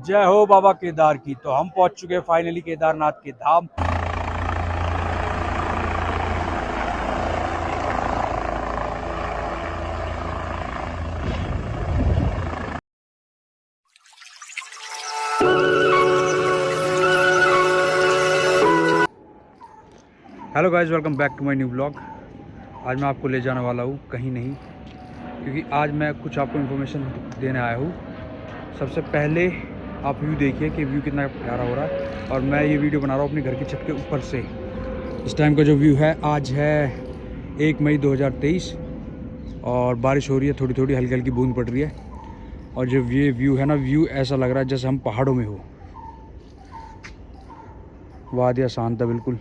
जय हो बाबा केदार की। तो हम पहुंच चुके हैं फाइनली केदारनाथ के धाम। Hello guys, welcome back to my new blog. आज मैं आपको ले जाने वाला हूँ कहीं नहीं, क्योंकि आज मैं कुछ आपको इन्फॉर्मेशन देने आया हूँ। सबसे पहले आप व्यू देखिए कि व्यू कितना प्यारा हो रहा है, और मैं ये वीडियो बना रहा हूँ अपने घर की छत के ऊपर से। इस टाइम का जो व्यू है, आज है 1 मई 2023 और बारिश हो रही है, थोड़ी थोड़ी हल्की हल्की बूंद पड़ रही है। और जो ये व्यू है ना, व्यू ऐसा लग रहा है जैसे हम पहाड़ों में हो। वादियाँ शांत है बिल्कुल।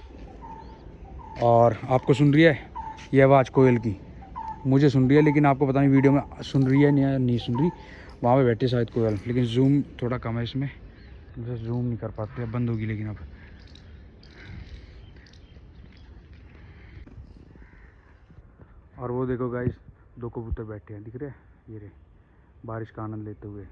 और आपको सुन रही है ये आवाज़ कोयल की? मुझे सुन रही है, लेकिन आपको पता नहीं वीडियो में सुन रही है या नहीं सुन रही। वहाँ पे बैठे शायद कोयल, लेकिन जूम थोड़ा कम है इसमें, मुझे जूम नहीं कर पाते। अब बंद होगी लेकिन अब। और वो देखो गाइस, 2 कबूतर बैठे हैं, दिख रहे हैं? ये रहे, बारिश का आनंद लेते हुए।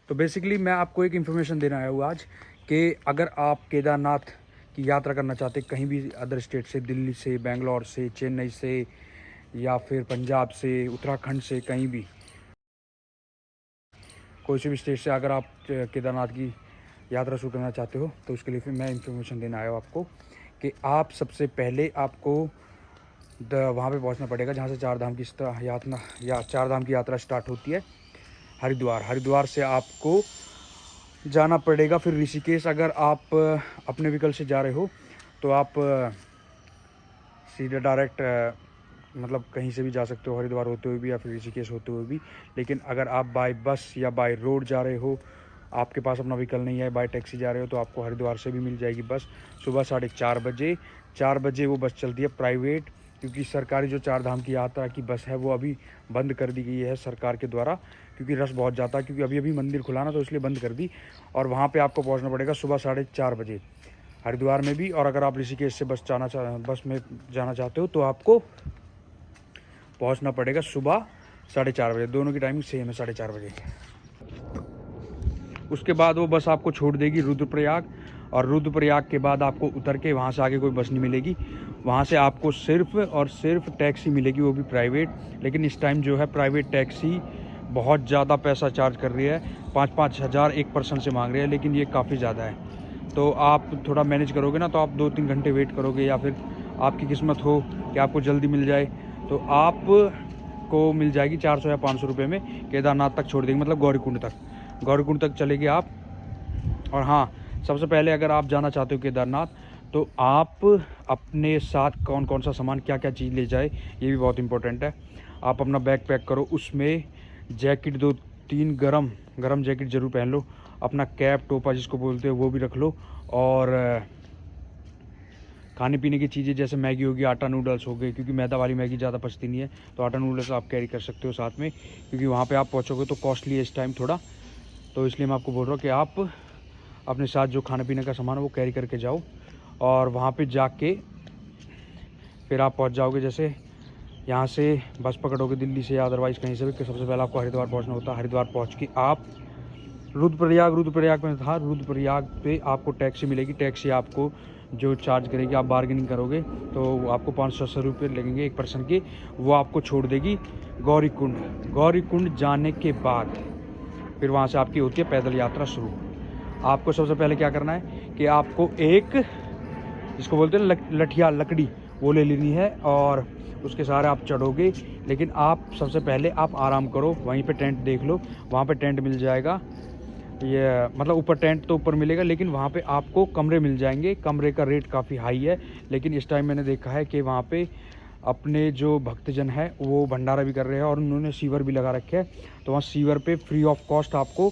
तो बेसिकली मैं आपको एक इन्फॉर्मेशन देना आया हूँ आज, कि अगर आप केदारनाथ की यात्रा करना चाहते कहीं भी अदर स्टेट से, दिल्ली से, बेंगलोर से, चेन्नई से, या फिर पंजाब से, उत्तराखंड से, कहीं भी कोई से भी स्टेट से अगर आप केदारनाथ की यात्रा शुरू करना चाहते हो, तो उसके लिए फिर मैं इन्फॉर्मेशन देना आया हूँ आपको कि आप सबसे पहले आपको वहाँ पे पहुँचना पड़ेगा जहाँ से चार धाम की चार धाम की यात्रा स्टार्ट होती है। हरिद्वार से आपको जाना पड़ेगा फिर ऋषिकेश। अगर आप अपने व्हीकल से जा रहे हो तो आप सीधे डायरेक्ट मतलब कहीं से भी जा सकते हो, हरिद्वार होते हुए भी या फिर ऋषिकेश होते हुए भी। लेकिन अगर आप बाय बस या बाय रोड जा रहे हो, आपके पास अपना व्हीकल नहीं है, बाय टैक्सी जा रहे हो, तो आपको हरिद्वार से भी मिल जाएगी बस। सुबह 4:30 बजे 4 बजे वो बस चलती है प्राइवेट, क्योंकि सरकारी जो चार धाम की यात्रा की बस है वो अभी बंद कर दी गई है सरकार के द्वारा, क्योंकि रश बहुत जाता है। क्योंकि अभी अभी मंदिर खुला ना, तो इसलिए बंद कर दी। और वहाँ पे आपको पहुँचना पड़ेगा सुबह 4:30 बजे हरिद्वार में भी। और अगर आप ऋषिकेश से बस में जाना चाहते हो, तो आपको पहुंचना पड़ेगा सुबह 4:30 बजे। दोनों की टाइमिंग सेम है, 4:30 बजे। उसके बाद वो बस आपको छोड़ देगी रुद्रप्रयाग, और रुद्रप्रयाग के बाद आपको उतर के वहाँ से आगे कोई बस नहीं मिलेगी। वहाँ से आपको सिर्फ और सिर्फ टैक्सी मिलेगी, वो भी प्राइवेट। लेकिन इस टाइम जो है प्राइवेट टैक्सी बहुत ज़्यादा पैसा चार्ज कर रही है, 5-5 हज़ार एक पर्सन से मांग रहे हैं, लेकिन ये काफ़ी ज़्यादा है। तो आप थोड़ा मैनेज करोगे ना, तो आप 2-3 घंटे वेट करोगे, या फिर आपकी किस्मत हो कि आपको जल्दी मिल जाए, तो आप को मिल जाएगी 400 या 500 रुपये में। केदारनाथ तक छोड़ देंगे, मतलब गौरीकुंड तक चलेगी आप। और हाँ, सबसे पहले अगर आप जाना चाहते हो केदारनाथ, तो आप अपने साथ कौन कौन सा सामान, क्या क्या चीज़ ले जाए, ये भी बहुत इंपॉर्टेंट है। आप अपना बैग पैक करो, उसमें जैकेट 2-3 गरम जैकेट ज़रूर पहन लो। अपना कैप टोपा जिसको बोलते हैं वो भी रख लो। और खाने पीने की चीज़ें जैसे मैगी होगी, आटा नूडल्स हो गए, क्योंकि मैदा वाली मैगी ज़्यादा पचती नहीं है, तो आटा नूडल्स आप कैरी कर सकते हो साथ में, क्योंकि वहाँ पे आप पहुँचोगे तो कॉस्टली है इस टाइम थोड़ा। तो इसलिए मैं आपको बोल रहा हूँ कि आप अपने साथ जो खाने पीने का सामान है वो कैरी करके जाओ। और वहाँ पे जाके फिर आप पहुँच जाओगे, जैसे यहाँ से बस पकड़ोगे दिल्ली से या अदरवाइज़ कहीं से भी, कि सबसे पहले आपको हरिद्वार पहुँचना होता है। हरिद्वार पहुँच के आप रुद्रप्रयाग में था, रुद्रप्रयाग पे आपको टैक्सी मिलेगी। टैक्सी आपको जो चार्ज करेगी, आप बार्गेनिंग करोगे तो आपको 500 रुपये लगेंगे एक पर्सन के। वो आपको छोड़ देगी गौरीकुंड जाने के बाद फिर वहाँ से आपकी होती है पैदल यात्रा शुरू। आपको सबसे पहले क्या करना है कि आपको एक, जिसको बोलते हैं लठिया लकड़ी, वो ले लेनी है, और उसके सहारे आप चढ़ोगे। लेकिन आप सबसे पहले आप आराम करो, वहीं पे टेंट देख लो, वहाँ पे टेंट मिल जाएगा। ये मतलब ऊपर टेंट तो ऊपर मिलेगा, लेकिन वहाँ पे आपको कमरे मिल जाएंगे। कमरे का रेट काफ़ी हाई है, लेकिन इस टाइम मैंने देखा है कि वहाँ पे अपने जो भक्तजन है वो भंडारा भी कर रहे हैं, और उन्होंने सीवर भी लगा रखे हैं। तो वहाँ सीवर पे फ्री ऑफ कॉस्ट आपको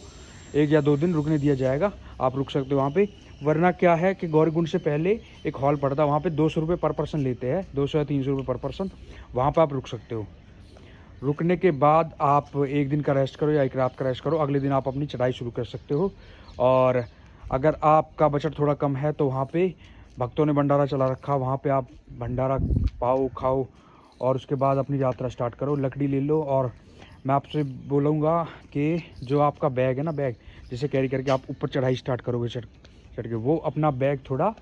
1 या 2 दिन रुकने दिया जाएगा। आप रुक सकते हो वहाँ पे। वरना क्या है कि गौरीकुंड से पहले एक हॉल पड़ता है, वहाँ पे 200 रुपये पर पर्सन लेते हैं, 200 या 300 रुपये पर पर्सन। वहाँ पर आप रुक सकते हो। रुकने के बाद आप 1 दिन का रेस्ट करो या 1 रात का रेस्ट करो, अगले दिन आप अपनी चढ़ाई शुरू कर सकते हो। और अगर आपका बजट थोड़ा कम है, तो वहाँ पे भक्तों ने भंडारा चला रखा, वहाँ पे आप भंडारा पाओ, खाओ, और उसके बाद अपनी यात्रा स्टार्ट करो। लकड़ी ले लो और मैं आपसे बोलूँगा कि जो आपका बैग है ना, बैग जिसे कैरी करके आप ऊपर चढ़ाई स्टार्ट करोगे चढ़ चढ़ के, वो अपना बैग थोड़ा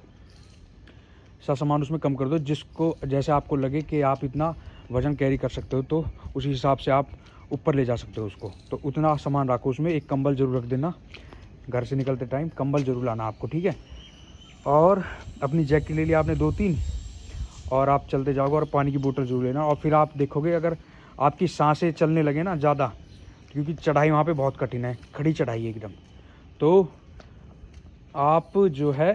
सा सामान उसमें कम कर दो, जिसको जैसे आपको लगे कि आप इतना वज़न कैरी कर सकते हो, तो उसी हिसाब से आप ऊपर ले जा सकते हो उसको। तो उतना सामान रखो उसमें। एक कंबल ज़रूर रख देना, घर से निकलते टाइम कंबल ज़रूर लाना आपको, ठीक है। और अपनी जैकेट ले लिया आपने 2-3, और आप चलते जाओगे, और पानी की बोतल ज़रूर लेना। और फिर आप देखोगे अगर आपकी सांसें चलने लगे ना ज़्यादा, क्योंकि चढ़ाई वहाँ पे बहुत कठिन है, खड़ी चढ़ाई है एकदम, तो आप जो है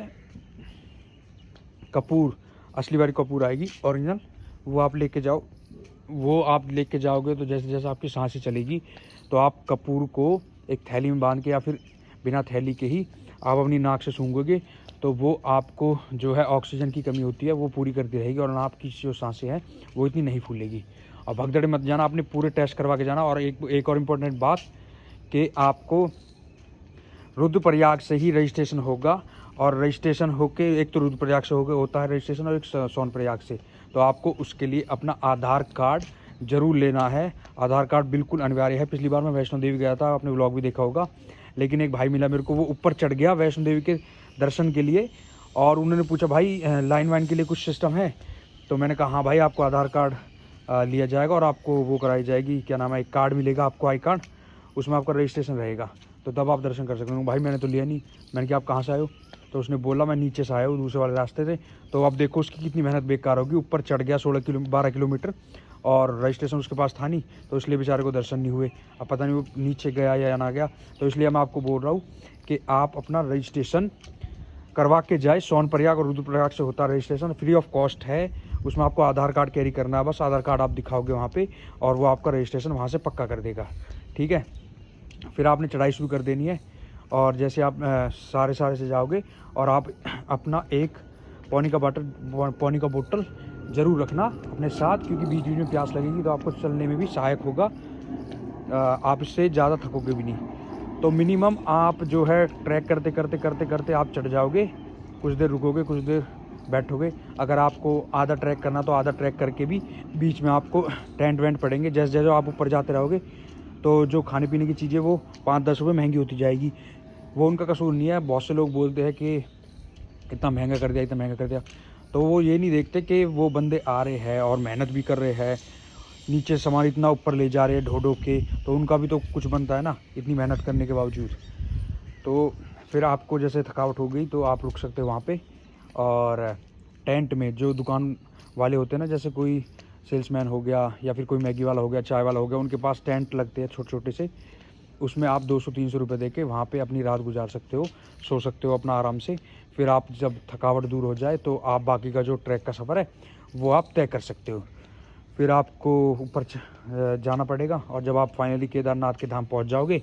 कपूर, असली वाली कपूर आएगी ओरिजिनल, वो आप लेके जाओ। वो आप लेके जाओगे तो जैसे जैसे आपकी सांसें चलेगी, तो आप कपूर को एक थैली में बांध के, या फिर बिना थैली के ही आप अपनी नाक से सूंघोगे, तो वो आपको जो है ऑक्सीजन की कमी होती है वो पूरी करती रहेगी, और आपकी जो सांसें हैं वो इतनी नहीं फूलेगी। और भगदड़ मत जाना, आपने पूरे टेस्ट करवा के जाना। और एक और इम्पोर्टेंट बात, कि आपको रुद्रप्रयाग से ही रजिस्ट्रेशन होगा, और रजिस्ट्रेशन होके, एक तो रुद्रप्रयाग से होता है रजिस्ट्रेशन, और एक सोनप्रयाग से। तो आपको उसके लिए अपना आधार कार्ड ज़रूर लेना है। आधार कार्ड बिल्कुल अनिवार्य है। पिछली बार मैं वैष्णो देवी गया था, आपने व्लॉग भी देखा होगा, लेकिन एक भाई मिला मेरे को, वो ऊपर चढ़ गया वैष्णो देवी के दर्शन के लिए, और उन्होंने पूछा भाई लाइन वाइन के लिए कुछ सिस्टम है? तो मैंने कहा हाँ भाई, आपको आधार कार्ड लिया जाएगा, और आपको वो कराई जाएगी, क्या नाम है, एक कार्ड मिलेगा आपको, आई कार्ड, उसमें आपका रजिस्ट्रेशन रहेगा, तो तब आप दर्शन कर सकते हो। भाई मैंने तो लिया नहीं। मैंने कहा आप कहाँ से आए हो? तो उसने बोला मैं नीचे से आया हूँ, दूसरे वाले रास्ते से। तो आप देखो उसकी कितनी मेहनत बेकार होगी, ऊपर चढ़ गया 12 किलोमीटर, और रजिस्ट्रेशन उसके पास था नहीं, तो इसलिए बेचारे को दर्शन नहीं हुए। अब पता नहीं वो नीचे गया या ना गया। तो इसलिए मैं आपको बोल रहा हूँ कि आप अपना रजिस्ट्रेशन करवा के जाए। सोनप्रयाग और रुद्रप्रयाग से होता है रजिस्ट्रेशन, फ्री ऑफ कॉस्ट है। उसमें आपको आधार कार्ड कैरी करना है, बस आधार कार्ड आप दिखाओगे वहाँ पे, और वो आपका रजिस्ट्रेशन वहाँ से पक्का कर देगा, ठीक है। फिर आपने चढ़ाई शुरू कर देनी है, और जैसे आप सारे से जाओगे, और आप अपना एक पानी का बोतल ज़रूर रखना अपने साथ, क्योंकि बीच बीच में प्यास लगेगी, तो आपको चलने में भी सहायक होगा। आप इससे ज़्यादा थकोगे भी नहीं। तो मिनिमम आप जो है ट्रैक करते करते करते करते आप चढ़ जाओगे, कुछ देर रुकोगे, कुछ देर बैठोगे। अगर आपको आधा ट्रैक करना, तो आधा ट्रैक करके भी बीच में आपको टेंट वेंट पड़ेंगे। जैसे जैसे आप ऊपर जाते रहोगे, तो जो खाने पीने की चीज़ें वो 5-10 रुपये महंगी होती जाएगी। वो उनका कसूर नहीं है। बहुत से लोग बोलते हैं कि इतना महंगा कर दिया, इतना महंगा कर दिया, तो वो ये नहीं देखते कि वो बंदे आ रहे हैं और मेहनत भी कर रहे हैं, नीचे सामान इतना ऊपर ले जा रहे हैं ढो ढो के, तो उनका भी तो कुछ बनता है ना, इतनी मेहनत करने के बावजूद। तो फिर आपको जैसे थकावट हो गई, तो आप रुक सकते हो वहाँ पे। और टेंट में जो दुकान वाले होते हैं ना, जैसे कोई सेल्समैन हो गया, या फिर कोई मैगी वाला हो गया, चाय वाला हो गया, उनके पास टेंट लगते हैं छोटे छोटे से, उसमें आप 200-300 रुपये दे के वहाँ पर अपनी रात गुजार सकते हो, सो सकते हो अपना आराम से। फिर आप जब थकावट दूर हो जाए, तो आप बाकी का जो ट्रैक का सफ़र है वो आप तय कर सकते हो। फिर आपको ऊपर जाना पड़ेगा, और जब आप फाइनली केदारनाथ के धाम पहुंच जाओगे,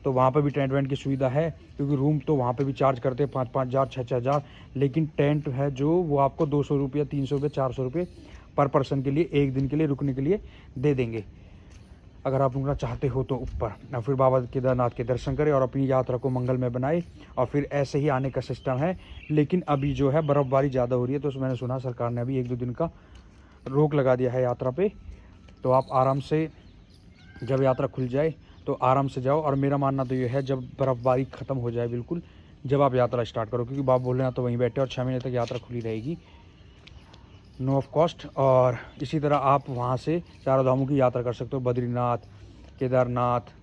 तो वहाँ पे भी टेंट वेंट की सुविधा है, क्योंकि रूम तो वहाँ पे भी चार्ज करते हैं 5-5 हज़ार 6-6 हज़ार, लेकिन टेंट है जो वो आपको 200 रुपये 300 रुपये 400 रुपये पर पर्सन के लिए, एक दिन के लिए रुकने के लिए दे देंगे, अगर आप रुकना चाहते हो तो ऊपर। और फिर बाबा केदारनाथ के दर्शन करें, और अपनी यात्रा को मंगलमय बनाए, और फिर ऐसे ही आने का सिस्टम है। लेकिन अभी जो है बर्फ़बारी ज़्यादा हो रही है, तो मैंने सुना सरकार ने अभी 1-2 दिन का रोक लगा दिया है यात्रा पे। तो आप आराम से, जब यात्रा खुल जाए तो आराम से जाओ। और मेरा मानना तो ये है, जब बर्फ़बारी ख़त्म हो जाए बिल्कुल, जब आप यात्रा स्टार्ट करो, क्योंकि बाबा भोलेनाथ तो वहीं बैठे, और 6 महीने तक यात्रा खुली रहेगी, नो ऑफ कॉस्ट। और इसी तरह आप वहाँ से चारों धामों की यात्रा कर सकते हो, बद्रीनाथ, केदारनाथ,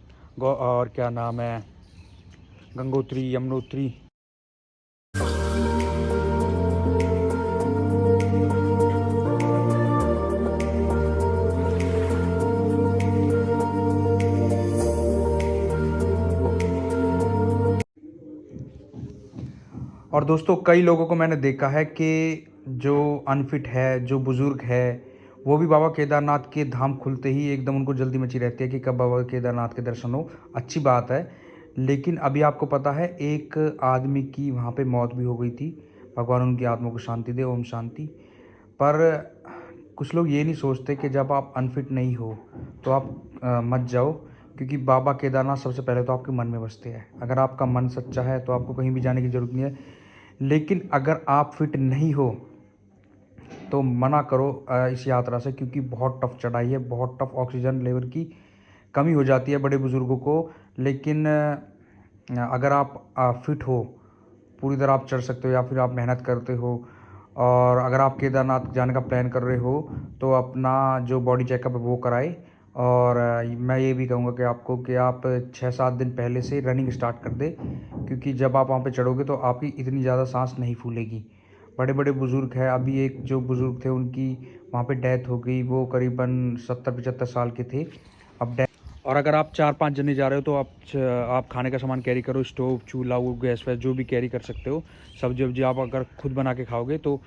और क्या नाम है, गंगोत्री, यमुनोत्री। और दोस्तों, कई लोगों को मैंने देखा है कि जो अनफिट है, जो बुज़ुर्ग है, वो भी बाबा केदारनाथ के धाम खुलते ही एकदम उनको जल्दी मची रहती है कि कब बाबा केदारनाथ के दर्शन हो। अच्छी बात है, लेकिन अभी आपको पता है एक आदमी की वहाँ पे मौत भी हो गई थी। भगवान उनकी आत्मा को शांति दे, ओम शांति। पर कुछ लोग ये नहीं सोचते कि जब आप अनफिट नहीं हो तो आप मत जाओ, क्योंकि बाबा केदारनाथ सबसे पहले तो आपके मन में बसते हैं। अगर आपका मन सच्चा है तो आपको कहीं भी जाने की ज़रूरत नहीं है। लेकिन अगर आप फिट नहीं हो तो मना करो इस यात्रा से, क्योंकि बहुत टफ चढ़ाई है, बहुत टफ ऑक्सीजन लेवल की कमी हो जाती है बड़े बुज़ुर्गों को, लेकिन अगर आप फिट हो, पूरी तरह आप चढ़ सकते हो या फिर आप मेहनत करते हो, और अगर आप केदारनाथ जाने का प्लान कर रहे हो तो अपना जो बॉडी चेकअप है वो कराए। और मैं ये भी कहूँगा कि आपको कि आप 6-7 दिन पहले से रनिंग स्टार्ट कर दें, क्योंकि जब आप वहाँ पे चढ़ोगे तो आपकी इतनी ज़्यादा सांस नहीं फूलेगी। बड़े बड़े बुज़ुर्ग हैं, अभी एक जो बुज़ुर्ग थे उनकी वहाँ पे डेथ हो गई, वो करीबन 70-75 साल के थे, अब डेथ। और अगर आप 4-5 जने जा रहे हो तो आप खाने का सामान कैरी करो, स्टोव, चूल्हा, वो गैस वैस जो भी कैरी कर सकते हो। सब्जी वब्जी आप अगर खुद बना के खाओगे तो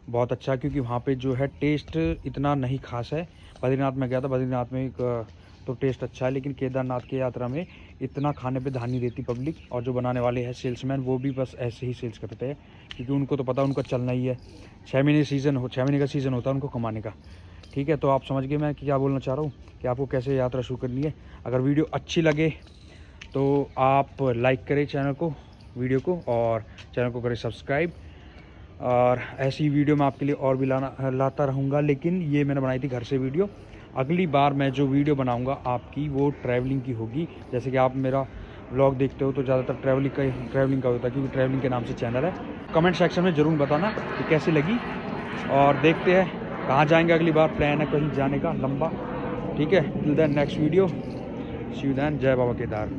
बहुत अच्छा है, क्योंकि वहाँ पे जो है टेस्ट इतना नहीं खास है। बद्रीनाथ में गया था, बद्रीनाथ में तो टेस्ट अच्छा है, लेकिन केदारनाथ की यात्रा में इतना खाने पे ध्यान नहीं देती पब्लिक, और जो बनाने वाले हैं सेल्समैन वो भी बस ऐसे ही सेल्स करते हैं, क्योंकि उनको तो पता उनका चलना ही है। 6 महीने का सीज़न होता है उनको कमाने का। ठीक है, तो आप समझ गए मैं क्या बोलना चाह रहा हूँ, कि आपको कैसे यात्रा शुरू करनी है। अगर वीडियो अच्छी लगे तो आप लाइक करें वीडियो को, और चैनल को करें सब्सक्राइब। और ऐसी वीडियो मैं आपके लिए और भी लाता रहूँगा, लेकिन ये मैंने बनाई थी घर से वीडियो। अगली बार मैं जो वीडियो बनाऊँगा आपकी, वो ट्रैवलिंग की होगी। जैसे कि आप मेरा व्लॉग देखते हो तो ज़्यादातर ट्रैवलिंग का होता है, क्योंकि ट्रैवलिंग के नाम से चैनल है। कमेंट सेक्शन में ज़रूर बताना कि कैसी लगी, और देखते हैं कहाँ जाएंगे अगली बार। प्लान है कहीं जाने का लंबा। ठीक है, till then next video, see you then. जय बाबा केदार।